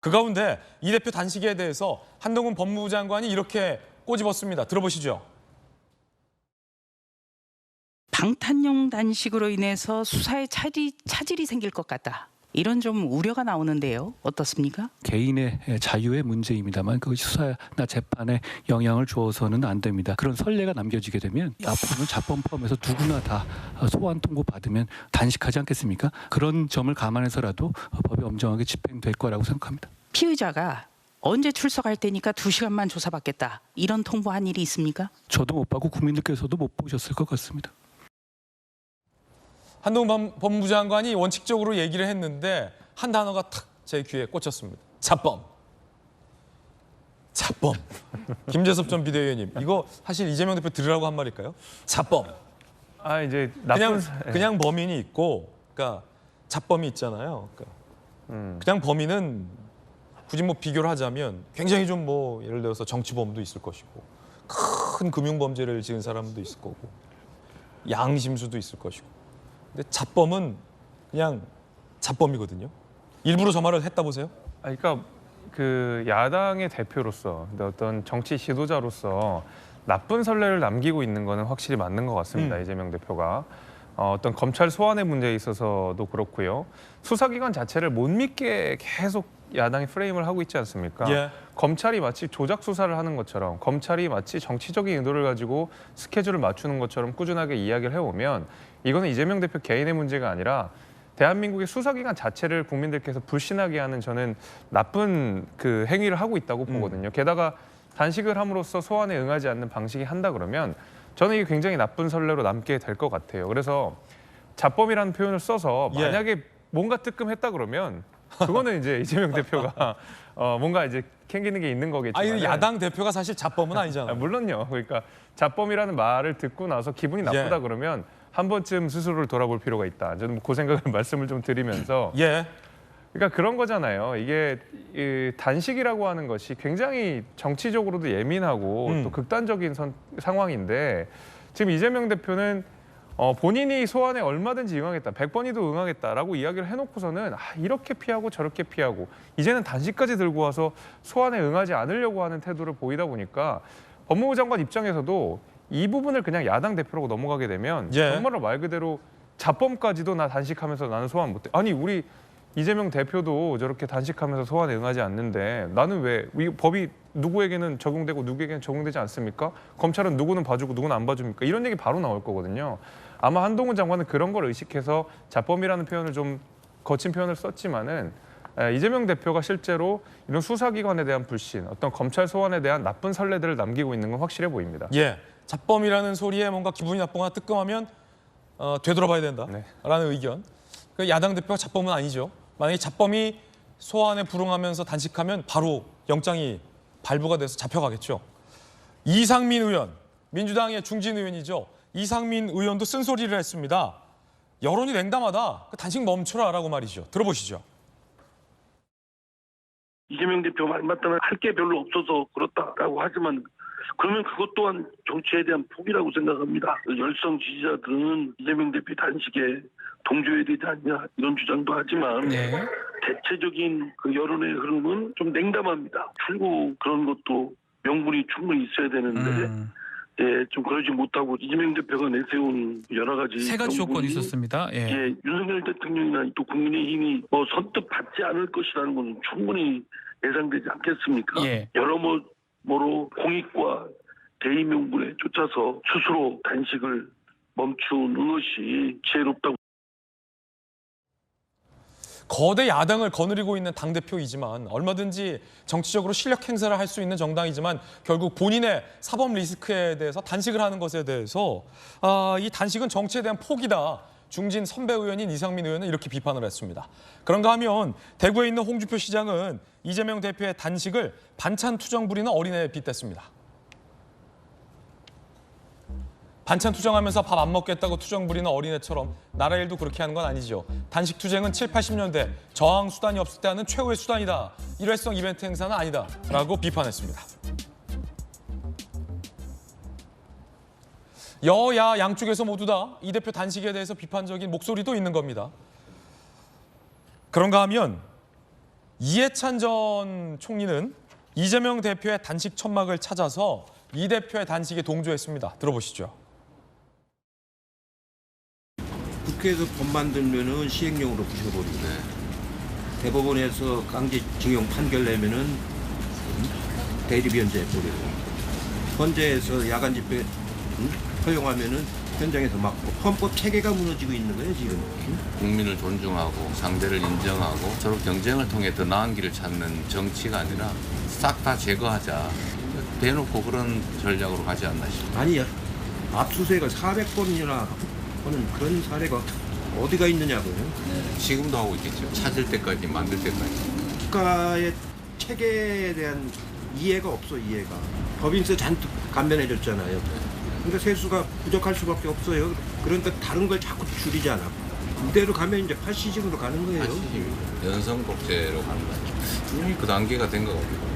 그 가운데 이 대표 단식에 대해서 한동훈 법무부 장관이 이렇게 꼬집었습니다. 들어보시죠. 방탄용 단식으로 인해서 수사에 차질이 생길 것 같다. 이런 좀 우려가 나오는데요. 어떻습니까? 개인의 자유의 문제입니다만 그것이 수사나 재판에 영향을 주어서는 안 됩니다. 그런 선례가 남겨지게 되면 앞으로는 자범 포함해서 누구나 다 소환 통보 받으면 단식하지 않겠습니까? 그런 점을 감안해서라도 법이 엄정하게 집행될 거라고 생각합니다. 피의자가 언제 출석할 테니까 2시간만 조사받겠다. 이런 통보한 일이 있습니까? 저도 못 봤고 국민들께서도 못 보셨을 것 같습니다. 한동훈 법무부 장관이 원칙적으로 얘기를 했는데 한 단어가 탁 제 귀에 꽂혔습니다. 자범. 자범. 김재섭 전 비대위원님, 이거 사실 이재명 대표 들으라고 한 말일까요? 자범. 이제 나쁜 그냥 범인이 있고, 그러니까 자범이 있잖아요. 그러니까 그냥 범인은 굳이 뭐 비교를 하자면 굉장히 좀 뭐 예를 들어서 정치범도 있을 것이고, 큰 금융범죄를 지은 사람도 있을 거고, 양심수도 있을 것이고. 근데 자범은 그냥 자범이거든요. 일부러 저 말을 했다 보세요? 그러니까 그 야당의 대표로서 어떤 정치 지도자로서 나쁜 선례를 남기고 있는 거는 확실히 맞는 것 같습니다. 이재명 대표가 어떤 검찰 소환의 문제에 있어서도 그렇고요. 수사기관 자체를 못 믿게 계속 야당이 프레임을 하고 있지 않습니까? 예. 검찰이 마치 조작 수사를 하는 것처럼, 검찰이 마치 정치적인 의도를 가지고 스케줄을 맞추는 것처럼 꾸준하게 이야기를 해오면 이거는 이재명 대표 개인의 문제가 아니라 대한민국의 수사기관 자체를 국민들께서 불신하게 하는 저는 나쁜 그 행위를 하고 있다고 보거든요. 게다가 단식을 함으로써 소환에 응하지 않는 방식이 한다 그러면 저는 이게 굉장히 나쁜 선례로 남게 될 것 같아요. 그래서 자범이라는 표현을 써서 만약에 뭔가 뜨끔했다 그러면 그거는 이제 이재명 대표가 뭔가 이제 캥기는 게 있는 거겠지만. 아니, 야당 대표가 사실 자범은 아니잖아요. 물론요. 그러니까 자범이라는 말을 듣고 나서 기분이 나쁘다 그러면 한 번쯤 스스로를 돌아볼 필요가 있다. 저는 그 생각을 말씀을 좀 드리면서. 그러니까 그런 거잖아요. 이게 이 단식이라고 하는 것이 굉장히 정치적으로도 예민하고 또 극단적인 상황인데 지금 이재명 대표는 본인이 소환에 얼마든지 응하겠다, 100번이도 응하겠다라고 이야기를 해놓고서는 이렇게 피하고 저렇게 피하고 이제는 단식까지 들고 와서 소환에 응하지 않으려고 하는 태도를 보이다 보니까 법무부 장관 입장에서도 이 부분을 그냥 야당 대표라고 넘어가게 되면 정말로 말 그대로 자범까지도 나 단식하면서 나는 소환 못해. 아니 우리 이재명 대표도 저렇게 단식하면서 소환에 응하지 않는데 나는 왜 법이 누구에게는 적용되고 누구에게는 적용되지 않습니까? 검찰은 누구는 봐주고 누구는 안 봐줍니까? 이런 얘기 바로 나올 거거든요. 아마 한동훈 장관은 그런 걸 의식해서 자범이라는 표현을 좀 거친 표현을 썼지만은 이재명 대표가 실제로 이런 수사기관에 대한 불신, 어떤 검찰 소환에 대한 나쁜 선례들을 남기고 있는 건 확실해 보입니다. 자범이라는 소리에 뭔가 기분이 나쁘거나 뜨끔하면 되돌아봐야 된다라는 의견. 그 야당 대표가 자범은 아니죠. 만약에 자범이 소환에 불응하면서 단식하면 바로 영장이 발부가 돼서 잡혀가겠죠. 이상민 의원, 민주당의 중진 의원이죠. 이상민 의원도 쓴소리를 했습니다. 여론이 냉담하다. 단식 멈춰라라고 말이죠. 들어보시죠. 이재명 대표 말 맞다면 할 게 별로 없어서 그렇다라고 하지만 그러면 그것 또한 정치에 대한 포기라고 생각합니다. 열성 지지자들은 이재명 대표 단식에 동조해야 되지 않냐 이런 주장도 하지만 대체적인 그 여론의 흐름은 좀 냉담합니다. 출구 그런 것도 명분이 충분히 있어야 되는데 좀 그러지 못하고 이재명 대표가 내세운 여러 가지 세 가지 조건이 있었습니다. 윤석열 대통령이나 또 국민의힘이 선뜻 받지 않을 것이라는 건 충분히 예상되지 않겠습니까? 여러모로 공익과 대의 명분에 쫓아서 스스로 단식을 멈추는 것이 지혜롭다고. 거대 야당을 거느리고 있는 당대표이지만 얼마든지 정치적으로 실력 행사를 할 수 있는 정당이지만 결국 본인의 사법 리스크에 대해서 단식을 하는 것에 대해서 이 단식은 정치에 대한 포기다. 중진 선배 의원인 이상민 의원은 이렇게 비판을 했습니다. 그런가 하면 대구에 있는 홍준표 시장은 이재명 대표의 단식을 반찬 투정 부리는 어린애에 빗댔습니다. 반찬 투정하면서 밥 안 먹겠다고 투정 부리는 어린애처럼 나라 일도 그렇게 하는 건 아니죠. 단식 투쟁은 7, 80년대 저항 수단이 없을 때 하는 최후의 수단이다. 일회성 이벤트 행사는 아니다. 라고 비판했습니다. 여야 양쪽에서 모두 다 이 대표 단식에 대해서 비판적인 목소리도 있는 겁니다. 그런가 하면 이해찬 전 총리는 이재명 대표의 단식 천막을 찾아서 이 대표의 단식에 동조했습니다. 들어보시죠. 국회에서 법 만들면은 시행령으로 부셔버리고 대법원에서 강제징용 판결 내면은 대리변제 버리고 헌재에서 야간 집회 허용하면은 현장에서 막고 헌법 체계가 무너지고 있는 거예요 지금. 국민을 존중하고 상대를 인정하고 서로 경쟁을 통해 더 나은 길을 찾는 정치가 아니라 싹 다 제거하자. 대놓고 그런 전략으로 가지 않나 싶어요. 아니 압수수색을 400번이나 하는 그런 사례가 어디가 있느냐고요. 지금도 하고 있겠죠. 찾을 때까지, 만들 때까지. 국가의 체계에 대한 이해가 없어. 이해가. 법인세 잔뜩 감면해줬잖아요. 그러니까 세수가 부족할 수밖에 없어요. 그러니까 다른 걸 자꾸 줄이잖아. 이대로 가면 이제 파시즘으로 가는 거예요. 연성독재로 가는 거죠. 이미 그 단계가 된 거거든요.